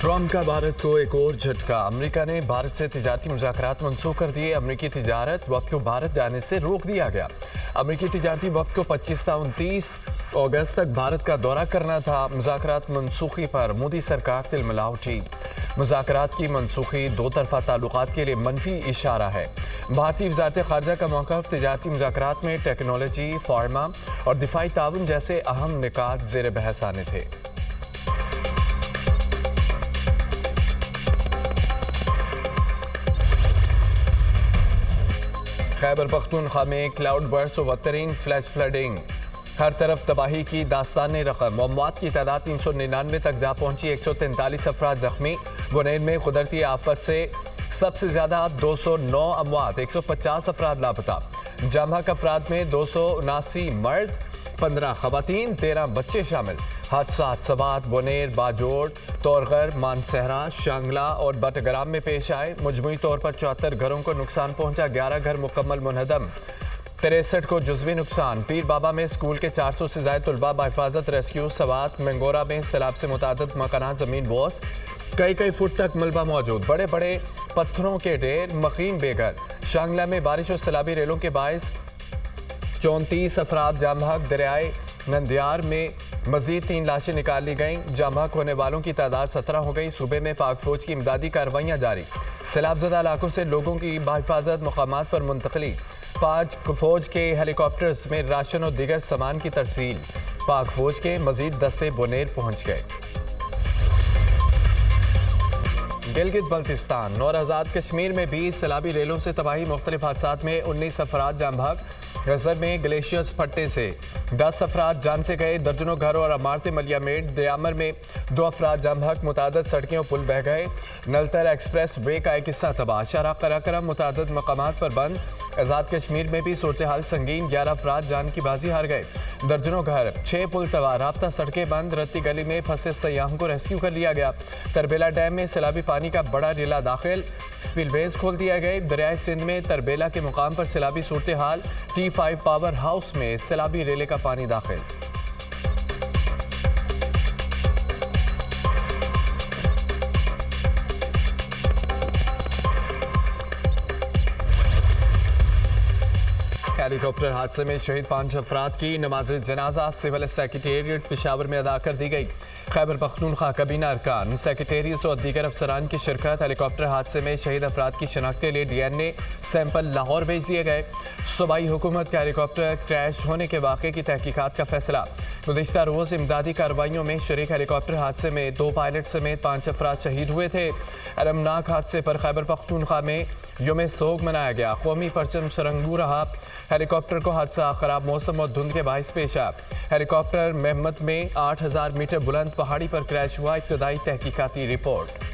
Trump का भारत को एक और झटका। अमेरिका ने भारत से तिजारती मुज़ाकरात मंसूख कर दिए। अमेरिकी तिजारत वक्त को भारत जाने से रोक दिया गया। अमेरिकी तिजारती वक्त को 25 से 29 अगस्त तक भारत का दौरा करना था। मुज़ाकरात मनसूखी पर मोदी सरकार तिलमिला उठी। मुज़ाकरात की मनसूखी दो तरफा ताल्लुकात के लिए मनफी इशारा है। भारतीय वज़ारत ख़ारजा का मौक़िफ़ तिजारती मुज़ाकरात में टेक्नोलॉजी, फार्मा और दिफाई ताउन जैसे अहम निकात ज़ेर बहस आने थे। खैबर पख्तूनख्वा में क्लाउड बर्स्ट और बदतरीन फ्लैश फ्लडिंग, हर तरफ तबाही की दास्तान रकम। अमवात की तादाद 399 तक जा पहुंची। 143 अफराद जख्मी। बुनेर में कुदरती आफत से सबसे ज्यादा 209 अमवात, 150 अफराद लापता। जामहक अफराद में 279 मर्द, 15 खवातीन, 13 बच्चे शामिल। हादसा सबात, बुनेर, बाजोड़, तोरगर, मानसहरा, शांगला और बटग्राम में पेश आए। मजमूई तौर पर 74 घरों को नुकसान पहुंचा। 11 घर मुकम्मल मुनहदम, 63 को जुज़वी नुकसान। पीर बाबा में स्कूल के 400 से ज़ायद तलबा बाहिफाजत रेस्क्यू। सवात मंगोरा में सैलाब से मुतादिद मकानात ज़मीन बोस, कई फुट तक मलबा मौजूद। बड़े बड़े पत्थरों के ढेर, मकीन बेघर। शांगला में बारिश और सैलाबी रेलों के बायस 34 अफराद। जामहक दरियाए नंदियार में मजीद 3 लाशें निकाल ली गईं। जामहक होने वालों की तादाद 17 हो गई। सूबे में पाक फौज की इमदादी कार्रवाइयाँ जारी। सैलाबज़दा इलाकों से लोगों की बाहिफाजत मकामात पर मुंतकली। 5 फौज के हेलीकॉप्टर्स में राशन और दीगर सामान की तरसील। पाक फौज के मजीद दस्ते बुनेर पहुँच गए। गिलगित बल्तिस्तान और आज़ाद कश्मीर में भी सैलाबी रेलों से तबाही। मुख्तलिफ हादसात में 19 अफराद जामहक। गजर में ग्लेशियर्स फटने से 10 अफराद जान से गए। दर्जनों घर और इमारतें मलियामेट। दयामर में 2 अफराद जामहक। मुतादद सड़कें और पुल बह गए। नलतर एक्सप्रेस वे का एक हिस्सा तबाह। शाहराह कराकरम मुतादद मकामात पर बंद। आज़ाद कश्मीर में भी सूरत हाल संगीन। 11 अफराद जान की बाजी हार गए। दर्जनों घर, 6 पुल तबाह। राब्ता सड़कें बंद। रत्ती गली में फंसे सयाहों को रेस्क्यू कर लिया गया। तरबेला डैम में सैलाबी पानी का बड़ा रिला दाखिल। स्पिलवेज खोल दिया गए। दरियाए सिंध में तरबेला के मुकाम पर सैलाबी सूरत हाल। T5 पावर हाउस में सैलाबी रेले का पानी दाखिल। हेलीकॉप्टर हादसे में शहीद 5 अफराद की नमाज जनाजा सिविल सेक्रेटेरिएट पेशावर में अदा कर दी गई। खैबर पख्तूनख्वा कबीना अरकान, सेक्रेटेरिएट और दीगर अफसरान की शिरकत। हेलीकॉप्टर हादसे में शहीद अफराद की शनाख्त के लिए DNA सैंपल लाहौर भेज दिए गए। सूबाई हुकूमत का हेलीकॉप्टर क्रैश होने के वाक़े की तहकीकात का फैसला। गुज़िश्ता रोज़ इमदादी कार्रवाइयों में शरीक हेलीकॉप्टर हादसे में 2 पायलट समेत 5 अफराद शहीद हुए थे। अलमनाक हादसे पर खैबर पख्तूनख्वा में यौम सोग मनाया गया। कौमी परचम सरंगू रहा। हेलीकॉप्टर को हादसा खराब मौसम और धुंध के बायस पेश आया। हेलीकॉप्टर मेहमत में 8000 मीटर बुलंद पहाड़ी पर क्रैश हुआ। इब्तदाई तहकीकाती रिपोर्ट।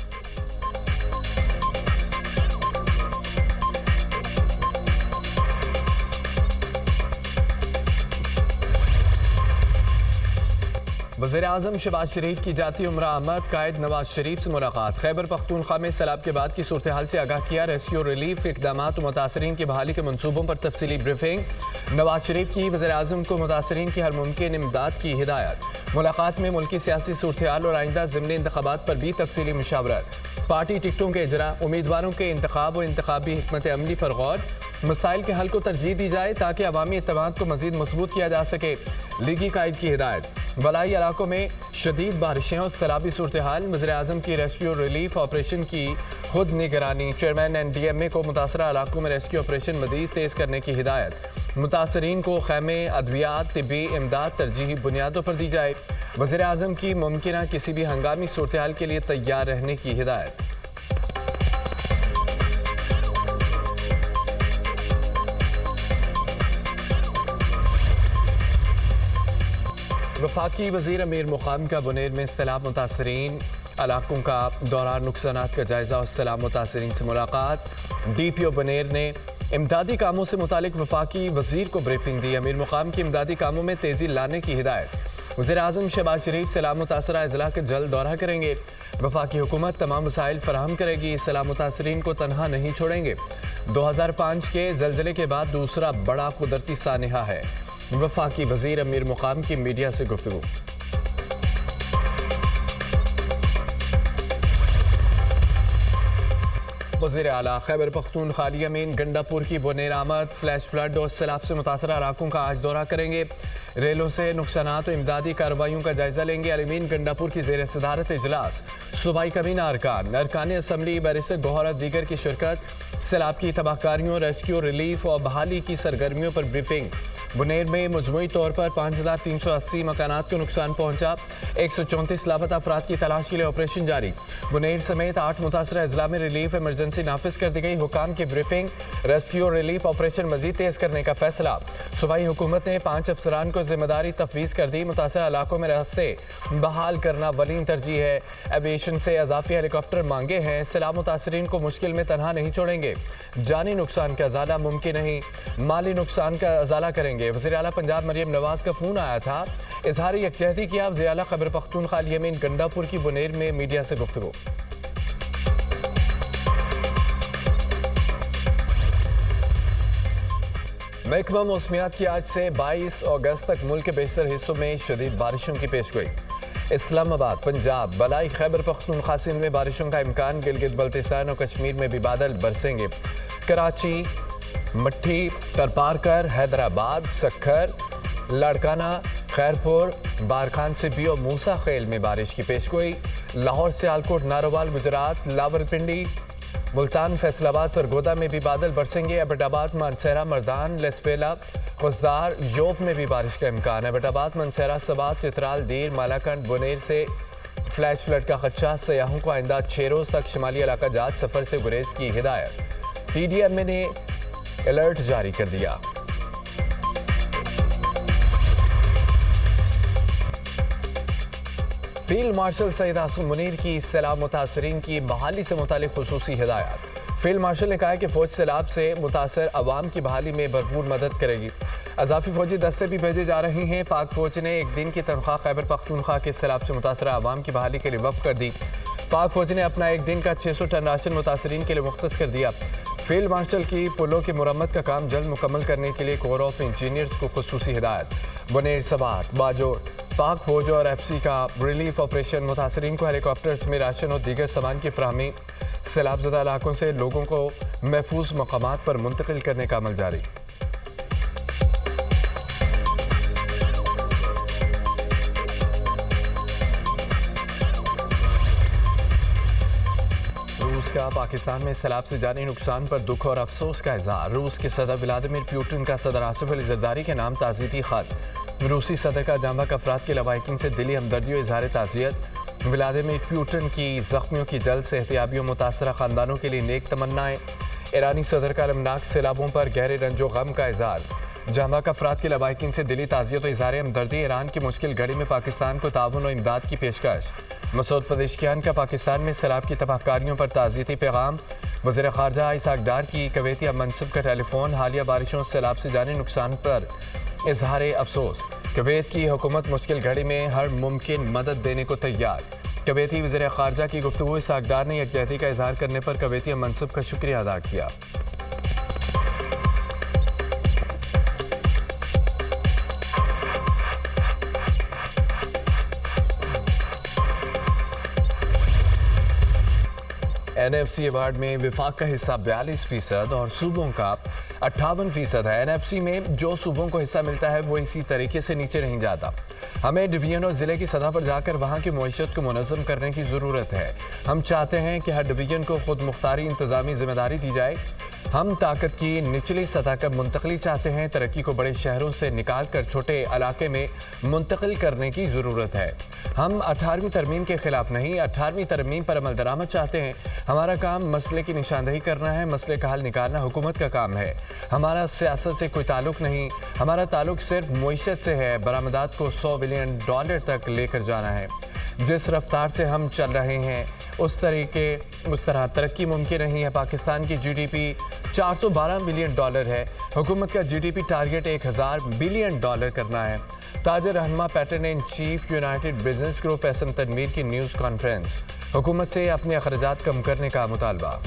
वज़ीर आज़म शहबाज शरीफ की जाती उम्रा आमद। कायद नवाज शरीफ से मुलाकात। खैबर पख्तूनख्वा में सैलाब के बाद की सूरत हाल से आगाह किया। रेस्क्यू रिलीफ इकदाम और मुतासरीन की बहाली के मनसूबों पर तफसीली ब्रीफिंग। नवाज शरीफ की वज़ीर आज़म को मुतासरीन की हर मुमकिन इमदाद की हिदायत। मुलाकात में मुल्की सियासी सूरत हाल और आइंदा ज़िमनी इंतखाबात पर भी तफसीली मुशावरत। पार्टी टिकटों के इजरा, उम्मीदवारों के इंतखाब और इंतखाबी हिकमत अमली पर गौर। मसाइल के हल को तरजीह दी जाए ताकि अवामी इत्तेमाद को मजीद मजबूत किया जा सके। लीगी कायद की हिदायत। बलाई इलाकों में शदीद बारिशें और सैलाबी सूरत हाल। वज़ीर आज़म की रेस्क्यू रिलीफ ऑपरेशन की खुद निगरानी। चेयरमैन NDMA को मुतासरा इलाकों में रेस्क्यू ऑपरेशन मजीद तेज़ करने की हिदायत। मुतासरीन को खैमे, अद्वियात, तिब्बी इमदाद तरजीही बुनियादों पर दी जाए। वज़ीर आज़म की मुमकिन किसी भी हंगामी सूरत हाल के लिए तैयार रहने की हिदायत। वफाकी वज़ीर अमीर मुकाम का बुनेर में सैलाब मुतासरीन इलाकों का दौरा। नुकसानात का जायज़ा और सैलाब मुतासरीन से मुलाकात। DPO बुनेर ने इमदादी कामों से मुतालिक वफाकी वज़ीर को ब्रीफिंग दी। अमीर मुकाम की इमदादी कामों में तेज़ी लाने की हिदायत। वज़ीर आज़म शहबाज शरीफ सैलाब मुतासरा अजला का जल्द दौरा करेंगे। वफाकी हुकूमत तमाम वसाइल फराहम करेगी। सैलाब मुतासरीन को तनहा नहीं छोड़ेंगे। 2005 के जल्जले के बाद दूसरा बड़ा कुदरती सानिहा है। वफाकी वज़ीर अमीर मुकाम की मीडिया से गुफ्तगू। वज़ीर आला खैबर पख्तूनख्वा अमीन गंडापुर की बुनेर आमद, फ्लैश फ्लड और सैलाब से मुतासरा इलाकों का आज दौरा करेंगे। रेलों से नुकसानात और इमदादी कार्रवाइयों का जायजा लेंगे। अमीन गंडापुर की ज़ेर सदारत इजलास, सूबाई कबीना अरकान असम्बली बैरिस्टर गौहर दीगर की शिरकत। सैलाब की तबाहकारियों, रेस्क्यू, रिलीफ और बहाली की सरगर्मियों पर ब्रीफिंग। बुनेर में मजमूई तौर पर 5380 मकानात को नुकसान पहुंचा। 134 लापता अफराद की तलाश के लिए ऑपरेशन जारी। बुनेर समेत 8 मुतासरा अजला में रिलीफ इमरजेंसी नाफिज कर दी गई। हुकाम की ब्रीफिंग, रेस्क्यू और रिलीफ ऑपरेशन मजीद तेज करने का फैसला। सूबाई हुकूमत ने 5 अफसरान को जिम्मेदारी तफवीज़ कर दी। मुतासरा इलाकों में रास्ते बहाल करना वलीन तरजीह है। एविएशन से इजाफी हेलीकॉप्टर मांगे हैं। सैलाब मुतासरीन को मुश्किल में तनहा नहीं छोड़ेंगे। जानी नुकसान का अजाला मुमकिन नहीं, माली नुकसान का अजाला करेंगे। वज़ीर आला पंजाब मरियम नवाज का फोन आया था, इजहार यकजहती किया। वज़ीर आला खैबर पख्तूनख्वा अमीन गंडापुर की बुनेर में मीडिया से गुफ्तगू। महकमा मौसमियात की आज से 22 अगस्त तक मुल्क के बेशतर हिस्सों में शदीद बारिशों की पेशगोई। इस्लामाबाद, पंजाब, बलाई खैबर पख्तूनख्वा सिंध में बारिशों का इम्कान। गिलगित बल्तिस्तान और कश्मीर में भी बादल बरसेंगे। कराची, मट्ठी, तरपारकर, हैदराबाद, सक्खर, लाड़काना, खैरपुर, बारखान सिपी और मूसा खेल में बारिश की पेशगोई। लाहौर, सियालकोट, नारोवाल, गुजरात, लावलपिंडी, मुल्तान, फैसलाबाद, सरगोदा में भी बादल बरसेंगे। एबटाबाद, मानसहरा, मर्दान, लेस्पेला, खुजदार, योब में भी बारिश का इम्कान है। एबटाबाद, मनसहरा, सबात, चित्राल, दीर, मालाकंड, बुनेर से फ्लैश फ्लड का खदशा। सयाहों को आइंदा 6 रोज तक शिमाली इलाका जात सफर से गुरेज की हिदायत। PDM ने अलर्ट जारी कर दिया। फील्ड मार्शल सईद आसिम मुनीर की सैलाब मुतासरीन की बहाली से मुतालिक खुसूसी हिदायत। फील्ड मार्शल ने कहा है कि फौज सैलाब से मुतासर अवाम की बहाली में भरपूर मदद करेगी। अजाफी फौजी दस्ते भी भेजे जा रहे हैं। पाक फौज ने एक दिन की तनख्वाह खैबर पख्तूनख्वा के सैलाब से मुतासरा अवाम की बहाली के लिए वक्फ कर दी। पाक फौज ने अपना एक दिन का 600 टन राशन मुतासरीन के लिए मुख्तस कर दिया। फील्ड मार्शल की पुलों की मुरम्मत का काम जल्द मुकम्मल करने के लिए कोर ऑफ इंजीनियर्स को खुसूसी हिदायत। बुनेर, सबात, बाजोर, पाक फौज और एफसी का रिलीफ ऑपरेशन। मुतासरीन को हेलीकॉप्टर्स में राशन और दीगर सामान की फराहमी। सैलाबज़दा इलाकों से लोगों को महफूज मकामात पर मुंतकिल करने का अमल जारी। रूस का पाकिस्तान में सैलाब से जानी नुकसान पर दुख और अफसोस का इजहार। रूस के सदर व्लादिमीर पुतिन का सदर आसिफ अली ज़रदारी के नाम ताज़ियती खत। रूसी सदर का जांबाक अफराद के लवाहिकीन से दिली हमदर्दी और इजहार ताज़ियत। व्लादिमीर पुतिन की जख्मियों की जल्द सेहतियाबी और मुतासरा ख़ानदानों के लिए नेक तमन्नाएं। ईरानी सदर का अलमनाक सैलाबों पर गहरे रंजो गम का इजहार। जांबाक अफराद के लवाहिकीन से दिली ताज़ियत और इजहार हमदर्दी। ईरान की मुश्किल घड़ी में पाकिस्तान को ताउन और इमदाद की पेशकश। मसूद पेज़ेश्कियान का पाकिस्तान में सैलाब की तबाहकारियों पर ताज़ियती पैगाम। वज़ीर ख़ारजा इसहाक डार की कवैती मनसब का टेलीफोन। हालिया बारिशों सैलाब से जानी नुकसान पर इजहार अफसोस। कुवैत की हुकूमत मुश्किल घड़ी में हर मुमकिन मदद देने को तैयार। कुवैती वज़ीर ख़ारजा की गुफ्तगू। इसहाक डार ने यकजहती का इजहार करने पर कुवैती मनसब का शुक्रिया अदा किया। NFC अवार्ड में विफाक का हिस्सा 42% और सूबों का 58% है। NFC में जो सूबों को हिस्सा मिलता है वो इसी तरीके से नीचे नहीं जाता। हमें डिवीजन और ज़िले की सतह पर जाकर वहाँ की मईशत को मुनज़्ज़म करने की ज़रूरत है। हम चाहते हैं कि हर डिवीजन को खुद मुख्तारी इंतज़ामी जिम्मेदारी दी जाए। हम ताकत की निचली सतह पर मुंतकली चाहते हैं। तरक्की को बड़े शहरों से निकाल कर छोटे इलाके में मुंतकिल करने की ज़रूरत है। हम 18वीं तरमीम के खिलाफ नहीं, 18वीं तरमीम पर अमल दरामद चाहते हैं। हमारा काम मसले की निशानदही करना है, मसले का हल निकालना हुकूमत का काम है। हमारा सियासत से कोई ताल्लुक नहीं, हमारा ताल्लुक सिर्फ मईशत से है। बरामदात को $100 बिलियन तक लेकर जाना है। जिस रफ्तार से हम चल रहे हैं उस तरह तरक्की मुमकिन नहीं है। पाकिस्तान की GDP $412 बिलियन है। हुकूमत का GDP टारगेट $1000 बिलियन करना है। ताजर रहनुमा patron in chief United Business Group SM Tanveer की न्यूज़ कॉन्फ्रेंस। हुकूमत से अपने अखराजात कम करने का मुतालबा।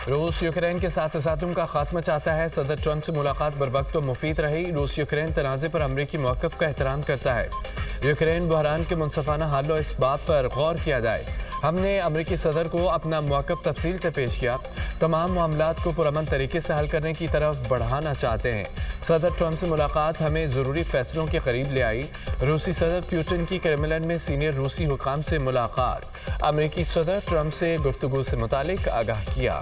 रूस यूक्रेन के साथ तसादुम का खात्मा चाहता है। सदर ट्रंप से मुलाकात बरवक्त और मुफीद रही। रूस यूक्रेन तनाज़े पर अमरीकी मौक़िफ़ का एहतराम करता है। यूक्रेन बहरान के मुनसफ़ाना हल और इस बात पर गौर किया जाए हमने अमरीकी सदर को अपना मौक़िफ़ तफसील से पेश किया। तमाम मामलात को पुरअमन तरीके से हल करने की तरफ बढ़ाना चाहते हैं। सदर ट्रंप से मुलाकात हमें ज़रूरी फैसलों के करीब ले आई। रूसी सदर पुतिन की क्रेमलिन में सीनियर रूसी हुकाम से मुलाकात। अमरीकी सदर ट्रंप से गुफ्तगू से मुतालिक आगाह किया।